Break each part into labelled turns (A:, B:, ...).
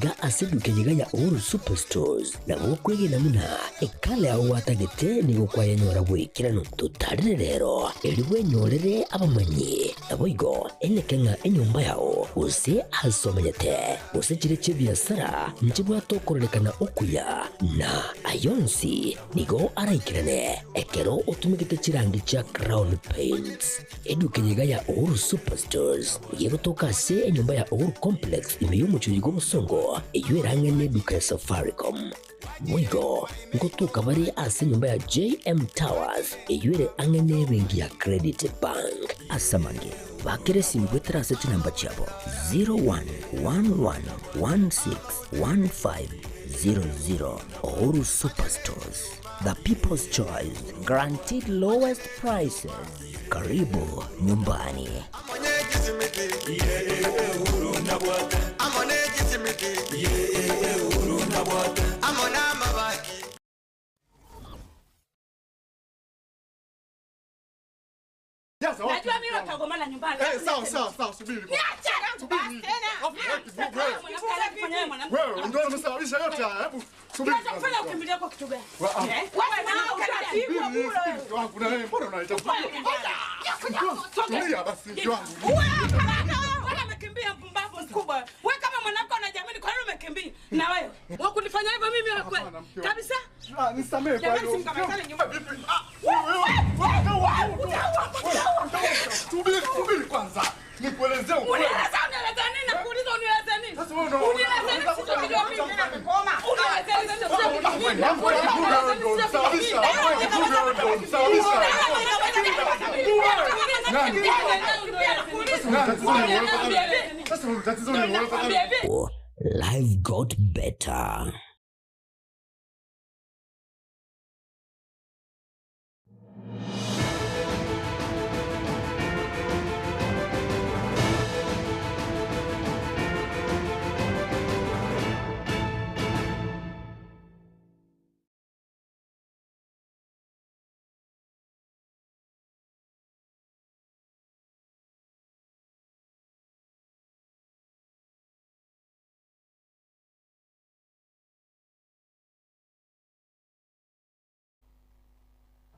A: iga asiduke yigaya Uhuru Superstores na gukwege namuna ekale awatagete ni gukwaya nyora gwikira no tutarire rero eliwe nyorere abamanyi aboigo Ekeonga enyumba yao use asomanyete use chire biasara njibwa tokorekana okuya na ayonsi nigo araikirane ekero utumikite chirangi cha Crown Paints eduke yigaya Uhuru Superstores yegotoka se enyumba ya Uhuru Complex imiyo chuyigo musongo eywerangene duka Safaricom Mwigo ngotuka bari ase nyumba ya JM Towers eyure angene bengi ya Credit Bank asamange bakere simbwetera ase namba chabo 0111161500 Uhuru Superstores, the people's choice, guaranteed lowest prices. Karibu nyumbani.
B: Najua mimi utagomana nyumbani.
C: Sawa, subiri.
B: Niache subiri tena.
C: Wewe ndio unamsababisha yote haya. Hebu subiri.
B: Unafanya ukimbilia kwa kitu gani?
C: Wewe na utaratibu wangu na wewe mbona unaita? Tulia basi wangu.
B: Wewe umekimbia mpumbavu mkubwa. Wewe kama mwanamke unajiamini kwa nini umekimbia? Na wewe kunifanya hivyo mimi kabisa?
C: Nisamee kwa hiyo. Subiri kwanza. Nikuelezee ukweli.
B: Unieleza nini na kuuliza unieleza nini? Unieleza nini sitokijua mimi na koma. Unieleza
A: nini? Life got better.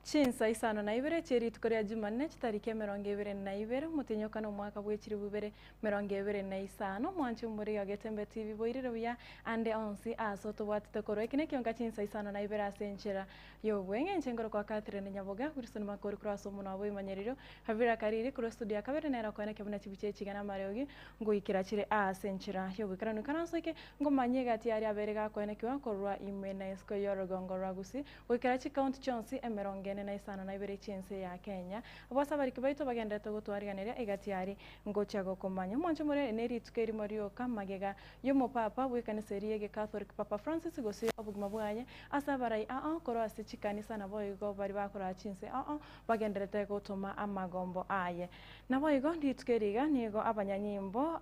D: Chinsa Isano na Ibere cheri tukorea Jumanne tariki 22 mutinyokano mwaka bwechiri bubere 25 mwanchi muri ya Getembe TV boiriro ya ande onsi asoto watete koro Ekeonga Chinsa Isano na Ibere asenchera yo wenge nchengoro kwa Catherine Nyaboga kurisoni makori cross muno abo imanyeriro havira kariri kuro studio kabere nera kwa neke muna chibiche chigana mariogi ngo ikirachire asenchera yo bikarano kanasoke ngo manyega ari aberega kwa neke wa korwa imena esko yorogongo ragusi wikirachi count chonsi emeronge na Isano na Ibere Chinsa ya Kenya abasa bari kibaito bagendete gutwariganira igatiari ngochago komanya mwancho muri neri tukeri mario kamagega yomo papa wikaniseri yege Catholic Papa Francis gosi obuguma bwanye asabarai koro asichikanisa na boyigo bari bakora Chinsa bagenderete gutuma amagombo aye na boyigo nditukeriga nigo abanyanyimbo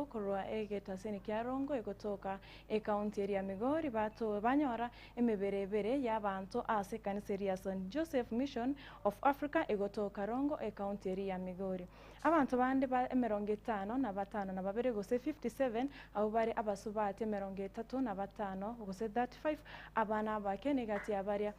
D: korwa egetaseni kyarongo egotoka county area Migori bato banyora emeberebere yabantu asekaniseri St. Joseph Mission of Africa egoto Karongo county area Migori abantu bande ba 55 na batano na babere gose 57 abo bari abasubate 35 gose 35 abana bakene gati abaria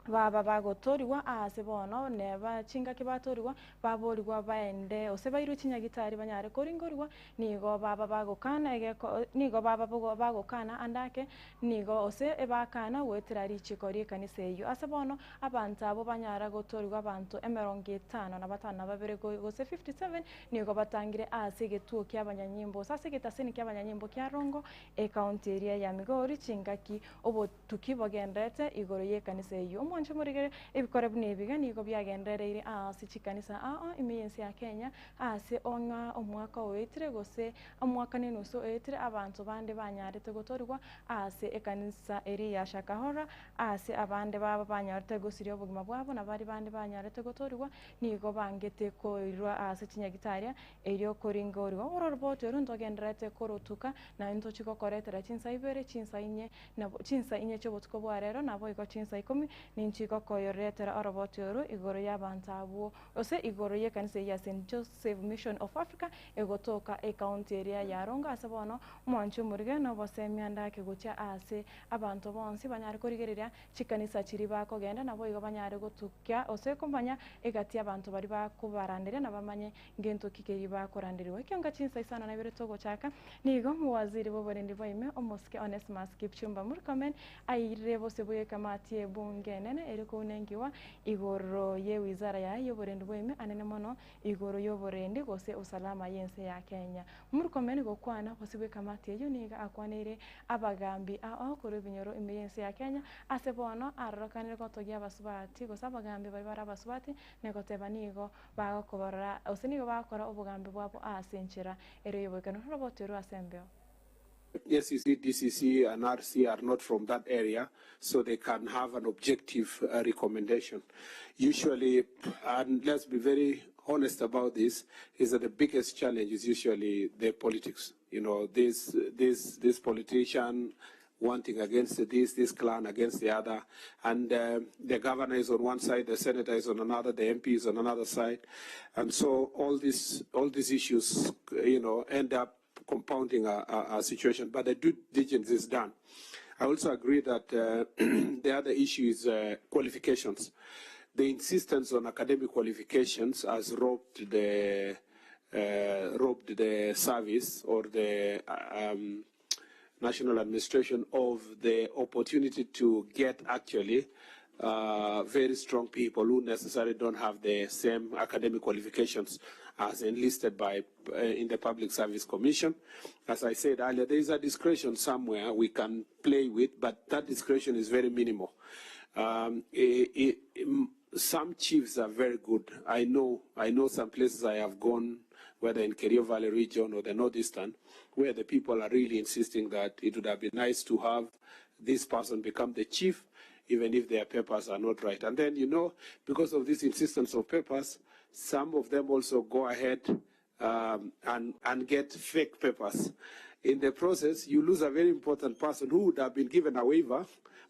D: baba bagotoriwa asebono neba chinga kibatoriwa baboriwa baende osebairu chinyagitari banyare koringoriwa nigo baba bagokana nigo baba bagokana andake nigo ose ebakana wetirari chikori kaniseyo asebono abantu abo banyara gotoriwa abantu 55 na batana babere gose 57 nigo batangire asegetuo kyabanyanyimbo sase getaseni kyabanyanyimbo kyarongo county area ya Migori chingaki obo tukibogendete igoro yekaniseyo mwancho murigere ebikore bnebiga nigo byagendereire sichikanisa imiyensi ya Kenya ase onga omwaka oetire gose omwaka nenuso oetire abantu bande banyarete gotorwa ase ekanisa eri ya Shakahora ase abande baba banyarete gosiri obugima bwabo na bari bande banyarete gotorwa nigo bangete koirwa ase chinyagitaria erio koringorwa ororboto rundo genderete korotuka na into chiko koretera Chinsa Ibere Chinsa inye na Chinsa inye chobotko bwarero nabo iko Chinsa 10 ni inchi ko koyoretera orobotioro igoro yabantabu ose igoro ye kanisa ya St Joseph Mission of Africa egotoka e county area ya Rongo asebono mwanchu murige no bosemianda kegucha ase abantu bonsi banyari kurigerera chikanisa chiri bakogenda nabo igo banyari gutukya ose kumbanya egati abantu bari bakubarandire nabamanye ngento kikeri bakorandiriwe Ekeonga Chinsa Isano na Ibere togo chaka nigo muwaziri boborindi boime omoske Onesmus Kipchumba Murkomen aire bose boye kamati ebunge nene eriko unengiwa igoro ye wizara ya yoborindi boime anene mono igoro yoborindi gose usalama yense ya Kenya Murkomen gokwana bose boye kamati eyo niga akwanire abagambi akoro binyoro imiyense ya Kenya asebono arrokanire gotogia basubati gose abagambi bari barabasubati negoteba nigo bagakobora osenigo bakora ubugambi bwabo asenchera ere yobokano robotero asembeo.
E: Yes, you see, DCC and RC are not from that area, so they can have an objective recommendation. Usually, and let's be very honest about this, is that the biggest challenge is usually the politics. You know, this politician wanting against this clan against the other, and the governor is on one side, the senator is on another, the MP is on another side, and so all these issues, you know, end up compounding a situation, but the due diligence is done. I also agree that the other issue is qualifications. The insistence on academic qualifications has robbed the service or the national administration of the opportunity to get actually very strong people who necessarily don't have the same academic qualifications as enlisted by in the Public Service Commission. As I said earlier, there is a discretion somewhere we can play with, but that discretion is very minimal. Some chiefs are very good. I know some places I have gone, whether in Kerio Valley region or the Northeastern, where the people are really insisting that it would have been nice to have this person become the chief, even if their papers are not right. And then, you know, because of this insistence of papers, some of them also go ahead and get fake papers. In the process, you lose a very important person who would have been given a waiver,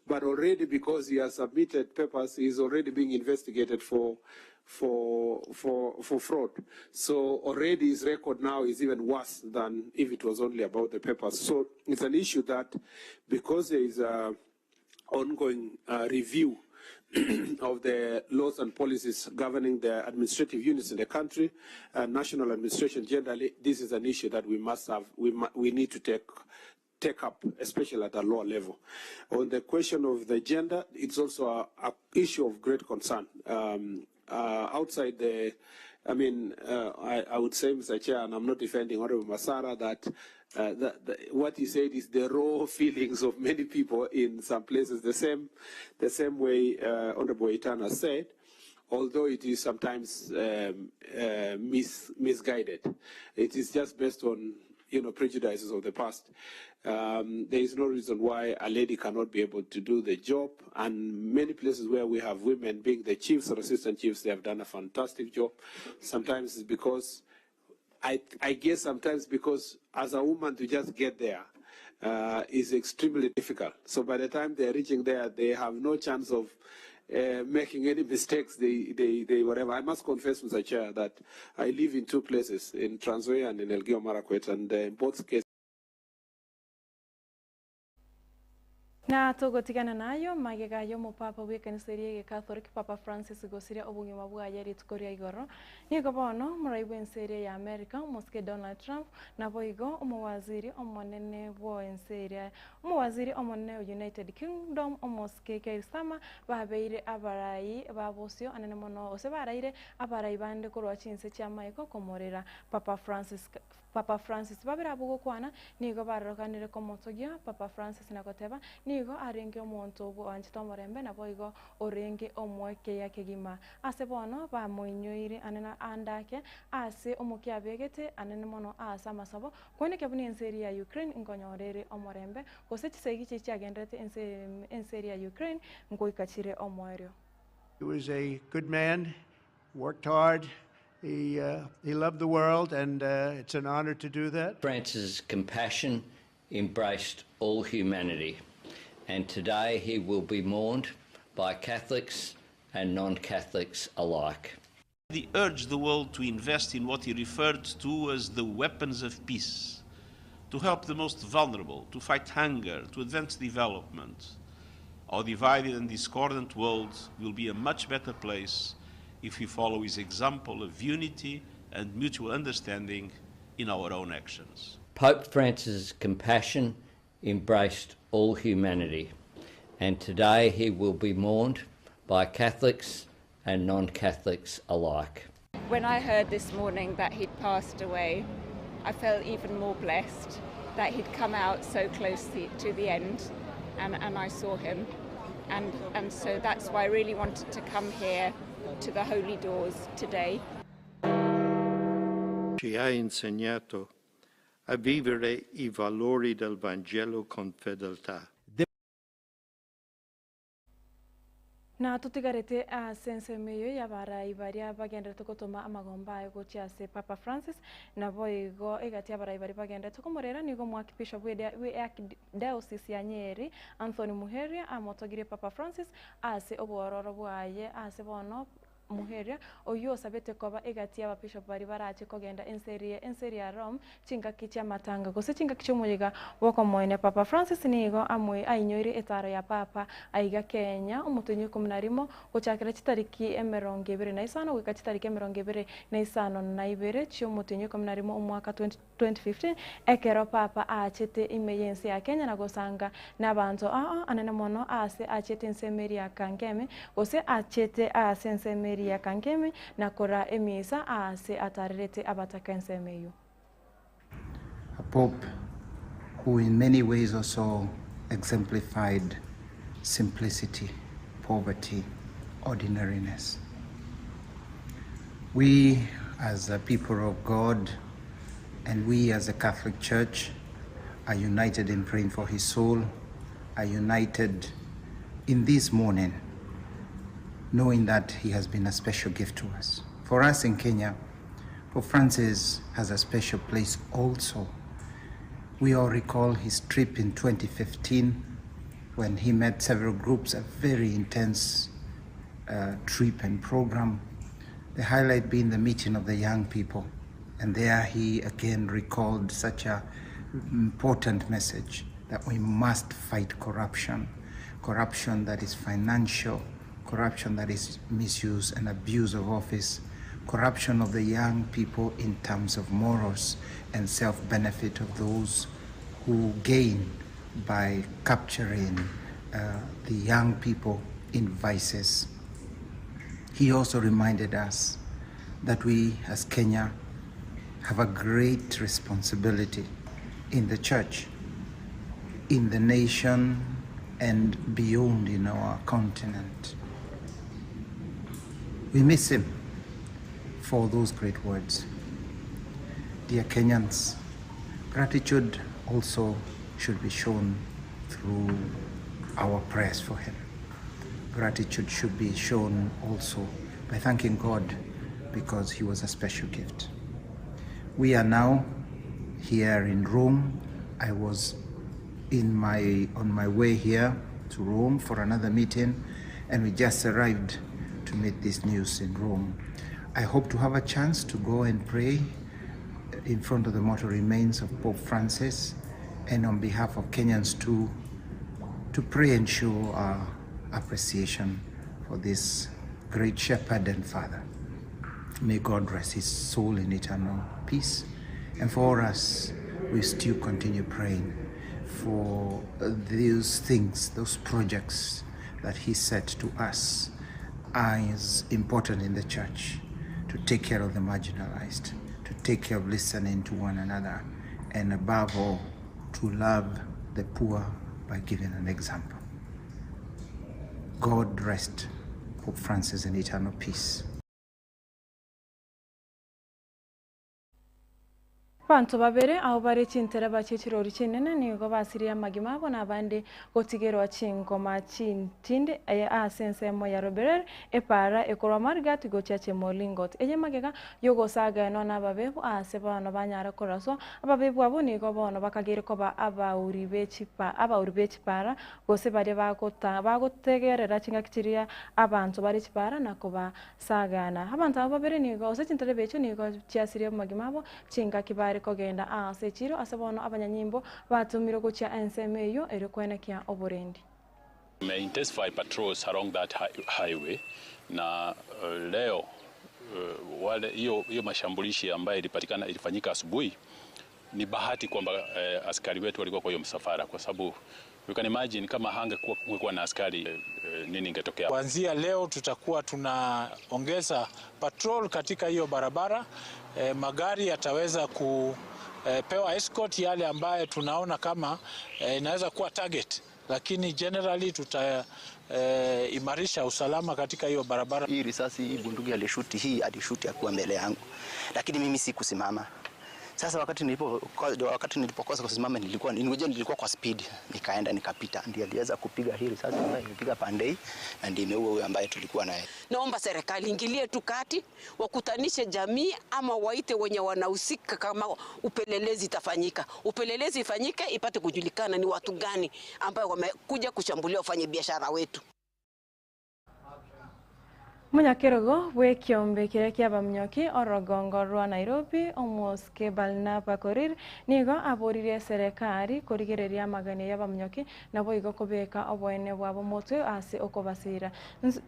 E: but already because he has submitted papers, he is already being investigated for fraud. So already his record now is even worse than if it was only about the papers. So it's an issue that because there is a ongoing review of the laws and policies governing the administrative units in the country, national administration generally, this is an issue that we must have, we need to take up, especially at a lower level. On the question of the gender, it's also a issue of great concern. Outside the, I would say, Mr. Chair, and I'm not defending Honorable Masara, that what he said is the raw feelings of many people in some places, the same way Honorable Itana said, although it is sometimes misguided. It is just based on, you know, prejudices of the past. There is no reason why a lady cannot be able to do the job, and many places where we have women being the chiefs or assistant chiefs, they have done a fantastic job. Sometimes it's because, I guess sometimes because as a woman to just get there is extremely difficult. So by the time they're reaching there, they have no chance of making any mistakes, they whatever. I must confess, Mr. Chair, that I live in two places, in Trans Nzoia and in Elgeyo Marakwet, and in both cases,
D: na togotigana nayo magigayo mupapa w'ekanisa Catholic Papa Francis gosiria obungima bwaye ritukoria igoro nigo bono muraibu enserie ya America moske Donald Trump na boigo omwaziri omonene bo enserie omwaziri omonene United Kingdom omoske Keisama babeire abarai babosio anene mono ose baraire abarai bande korwa Chinsa cha Michael komorera Papa Francis babira bugo kwana nigo barokanire komotogia Papa Francis nakoteba nigo arenge omonto bo anchito morembe na boigo orenge omweke yake gima ase bono ba moinyoire anena andake ase omoki abegete anene mono asa masabo kwene kebuni enseri ya Ukraine ngonyorere omorembe gose chisegi chiagendete enseri ya Ukraine ngoikachire omwerio.
F: He was a good man, worked hard. He loved the world, and it's an honor to do that.
G: Francis' compassion embraced all humanity, and today he will be mourned by Catholics and non-Catholics alike.
H: He urged the world to invest in what he referred to as the weapons of peace, to help the most vulnerable, to fight hunger, to advance development. Our divided and discordant world will be a much better place if we follow his example of unity and mutual understanding in our own actions.
G: Pope Francis' compassion embraced all humanity, and today he will be mourned by Catholics and non-Catholics alike.
I: When I heard this morning that he'd passed away, I felt even more blessed that he'd come out so close to the end, and I saw him. And so that's why I really wanted to come here to the Holy Doors today.
J: Ci ha insegnato a vivere I valori del Vangelo con fedeltà.
D: Na tutigarete a sensemeyo ya bara ibaria bagenda tukotoma amagomba ego chiase Papa Francis na boigo egatia bara ibari bagenda tukomorera nigo mwakipisha we diocese ya Nyeri Anthony Muheria amotogire Papa Francis ase obororo bwaye ase bono Muheria oyo sabete koba egatia bishop bari barache kogenda enseria Rome chinga kicha matanga gose chinga kichomoyega woko moine Papa Francis nigo amwe ainyoire etaro ya Papa aiga Kenya umutunyo kumnarimo gochakira chitariki emeronge Ibere na Isano wika chitariki emeronge Ibere na Isano na Ibere chio umutunyo kumnarimo umwaka 2015 ekero Papa achete imeyensi ya Kenya na gosanga nabantu anene mono ase achete ensemeria Kangeme gose achete ase ensemeria ya Kangeme na kora emisa ase atarete abataka ensemeyo.
K: A Pope who in many ways also exemplified simplicity, poverty, ordinariness. We as a people of God and we as a Catholic Church are united in praying for his soul, are united in this morning knowing that he has been a special gift to us. For us in Kenya, Pope Francis has a special place also. We all recall his trip in 2015 when he met several groups, a very intense trip and program. The highlight being the meeting of the young people. And there he again recalled such an important message that we must fight corruption, corruption that is financial, corruption that is misuse and abuse of office, corruption of the young people in terms of morals and self-benefit of those who gain by capturing the young people in vices. He also reminded us that we as Kenya have a great responsibility in the church, in the nation, and beyond in our continent. We miss him for those great words. Dear Kenyans, gratitude also should be shown through our prayers for him. Gratitude should be shown also by thanking God because he was a special gift. We are now here in Rome. I was on my way here to Rome for another meeting, and we just arrived to meet this news in Rome. I hope to have a chance to go and pray in front of the mortal remains of Pope Francis, and on behalf of Kenyans too, to pray and show our appreciation for this great shepherd and father. May God rest his soul in eternal peace. And for us, we still continue praying for those things, those projects that he set to us as important in the church, to take care of the marginalized, to take care of listening to one another, and above all, to love the poor by giving an example. God rest Pope Francis in eternal peace.
D: Bantu babere aho bari Chintere bakicirori kinene nigo basiriya magima abo nabandi gotigerwa chingoma chintinde asensemo ya roberer epara ekorwa margat gochache molingot enye magega yogo saga no nababebu asebano banyara koraso ababebu abo nigo bono bakagere ko ba abauri bechipara gose bari bagotegerera chinga kichiria abantu bari chipara nakoba sagana abantu abo babere nigo ose Chintere becho nigo chiasiriya magima abo chinga kibari kogenda asechiro asebono abanyanyimbo batumiro gocha ensemeyo erikwenekia oborendi.
L: May intensify patrols along that highway na leo wale hiyo mashambulishi ambayo ilifanyika asubuhi, ni bahati kwamba askari wetu walikuwa kwa hiyo msafara, kwa sababu you can imagine kama hangekuwa na askari nini ingetokea.
M: Kuanzia leo tutakuwa tunaongeza patrol katika hiyo barabara. Magari yataweza kupewa escort yale ambayo tunaona kama inaweza kuwa target, lakini generally tutaimarisha usalama katika hiyo barabara.
N: Hii risasi, hii bunduki alishuti akiwa mbele yangu, lakini mimi sikusimama. Sasa wakati nilipokosa kusimama nilikuwa kwa speed, nikaenda nikapita, ndiye aliweza kupiga hii risasi ambayo ilipiga pandei na ndiye imeua huyo ambaye tulikuwa naye.
O: Naomba serikali ingilie tu kati, wakutanishe jamii ama waite wenye wanahusika kama upelelezi itafanyika. Upelelezi ifanyike ipate kujulikana ni watu gani ambao wamekuja kushambulia wafanye biashara wetu.
D: Munyakerogo wekiombe kirekia bamnyoki orogongo rwa Nairobi omoske balnapa korir nigo aborire serikali korigereria magane y'abamnyoki nabo igo kobeka obwene bwabo motwe ase okobasira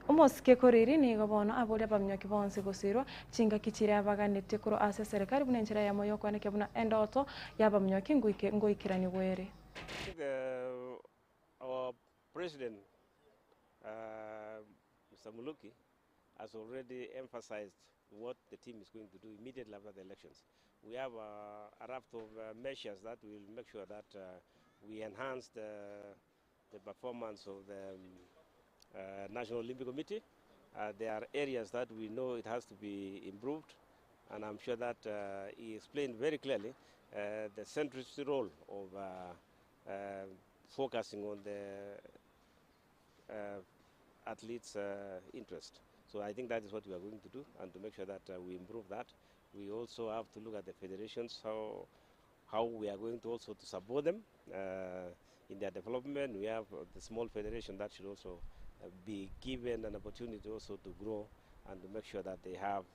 D: omoske koriri nigo bono abori abamnyoki bonse gosirwa chinga kichire abaganete kuro ase serikali bunenjera ya moyo kwaneke buna endoto y'abamnyoki ngoikirani were.
P: Our president Mr. Muluki has already emphasized what the team is going to do immediately after the elections. We have a raft of measures that will make sure that we enhance the performance of the National Olympic Committee. There are areas that we know it has to be improved, and I'm sure that he explained very clearly the centrist role of focusing on the athletes' interest. So I think that is what we are going to do, and to make sure that we improve that. We also have to look at the federations, how we are going to also to support them in their development. We have the small federation that should also be given an opportunity also to grow and to make sure that they have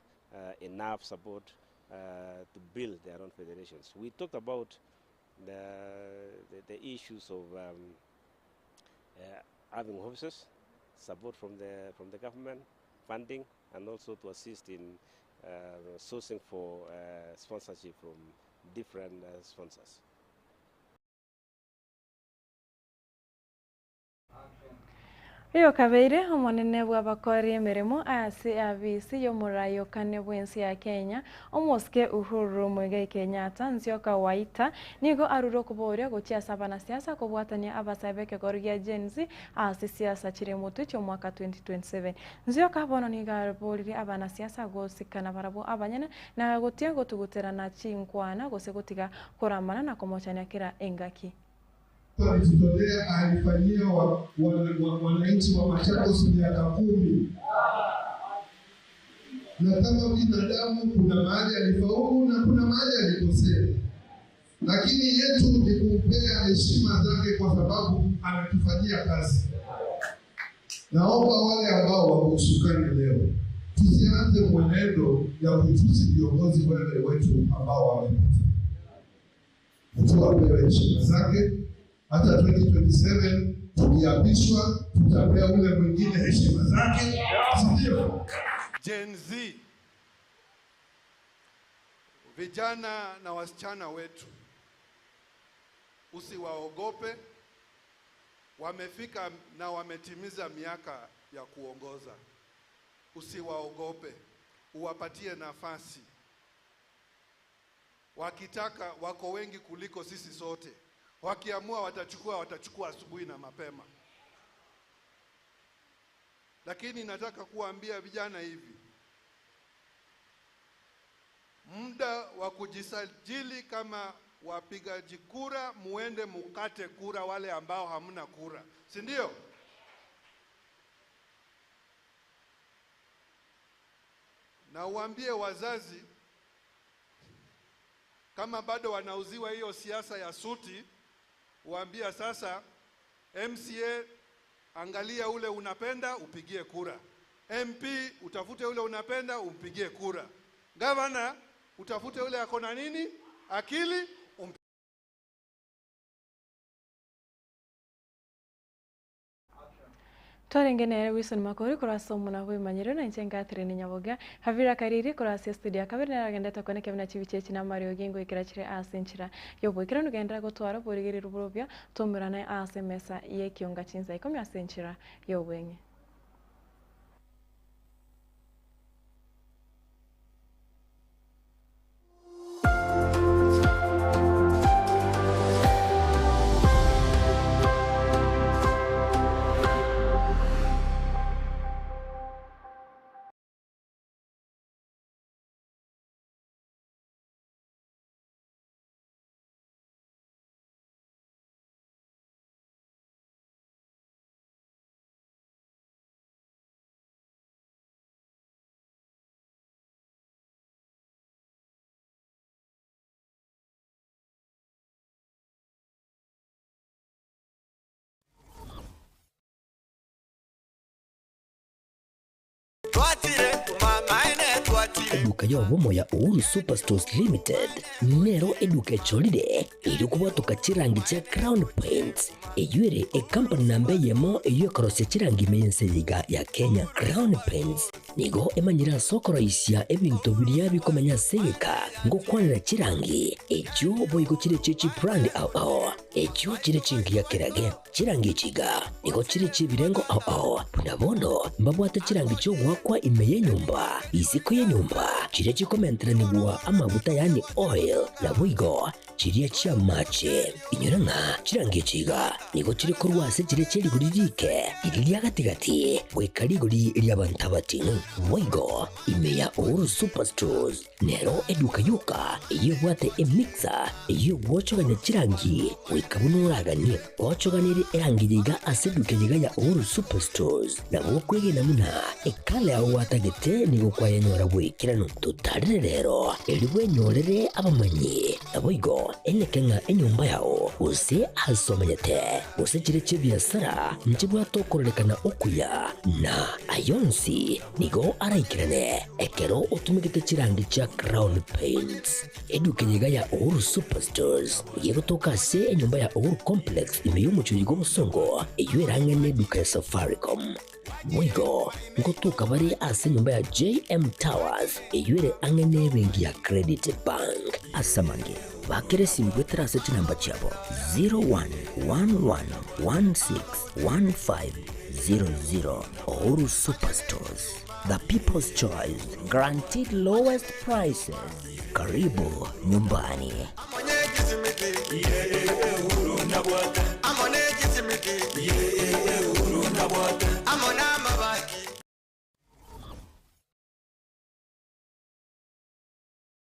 P: enough support to build their own federations. We talked about the issues of having officers, support from the government, funding, and also to assist in sourcing for sponsorship from different sponsors.
D: Iyo kabeire omonene bw'abakori emirimo ase abisi y'omurayo kane bwensi ya Kenya omoske Uhuru Muigai Kenyatta nzioka waita nigo aruro kuboria gochiasa abanasiasa kubwatania abasabeke gorgia Gen Z ase siasa chire mutu cyo mwaka 2027 nzioka bono nigarborire abanasiasa gosikana barabo abanyene na gotia gotuguterana chinkwana gose gotiga koramana na komochania kira engaki.
Q: Alijitolea alifanyia wananchi wa Machakos miaka 10. Na kama binadamu kuna mahali alifaulu na kuna mahali alikosea. Lakini yetu ni kumpea heshima zake kwa sababu anatufanyia kazi. Naomba wale ambao wako usukani leo, tusianze mwenendo ya kutusi viongozi wale wetu ambao wamepita. Tuwapewe heshima zake. Hata 2027 tukiapishwa tutapea ule mwingine heshima zake. Ndio
R: Gen Z, vijana na wasichana wetu, usiwaogope. Wamefika na wametimiza miaka ya kuongoza. Usiwaogope, uwapatie nafasi. Wakitaka, wako wengi kuliko sisi sote. Wakiamua watachukua asubuhi na mapema. Lakini nataka kuambia vijana hivi, muda wa kujisajili kama wapigaji kura, muende mukate kura wale ambao hamna kura, si ndio? Na uambie wazazi kama bado wanauziwa hiyo siasa ya suti, uambia sasa MCA angalia ule unapenda upigie kura, MP utafute ule unapenda umpigie kura, gavana utafute ule akona nini akili
D: Twarengenere Wilson Makori kurasa muna bwe manyiro na nchenga treni Nyaboga havira kariri kurasa studio kabiri nagendeta kone kemna chibichechi na Mario Gingo ikirachire asenchira yobwe kirano gendera gotwara borigeri ruburobya tomurana asemesa Ekeonga Chinsa ikomya asenchira yobwenye
A: Eduka yobomo ya Uhuru Superstores Limited nero eduka cholide ili kubwatuka chirangi cha Crown Paints eyure e company nambe yemo eyo korose chirangi meyenseliga ya Kenya. Crown Paints nigo emanyira sokoro isya ebintu biriya bikomanya seka ngo kwanira chirangi echo boyiko chire chichi brand ao echo chire chingi ya kirage chirangi chiga nigo chire chibirengo ao punabondo mbabwata chirangi cyo gwakwa imeye nyumba iziko ye nyumba chire chikomenteranibwa amavuta yani oil na bwigo chiriya chia mache inyoranga chirangi chiga nigo chire kurwase chire chiri guririke iriya gatigati wekariguri lyabantabati bwigo imeya Uhuru Superstores nero eduka yuka iyo bwate emixer iyo gwochoganya chirangi wikabunuragani gwochoganire erangiriga aseduke yiga ya Uhuru Superstores na gwokwege namuna ekale aho watagete nigo kwa yenyora bwikirano tutarire rero elibwe nyorere abamanyi aboigo enekenga enyumba yao use asomanyete use chire chibiasara nchibwa tokorekana okuya na ayonsi nigo araikirane ekero utumikite chirangi cha Crown Paints eduke yiga ya Uhuru Superstores yego tokase enyumba ya Uhuru Complex imeyumucho yigo musongo eywerangene eduka ya Safaricom mwigo ngotuka bari ase nyumba ya JM Towers eyure angene bengi ya Credit Bank asamange bakere simbwetera ase chinamba chabo 0111161500 Uhuru Superstores, the people's choice, guaranteed lowest prices. Karibu nyumbani.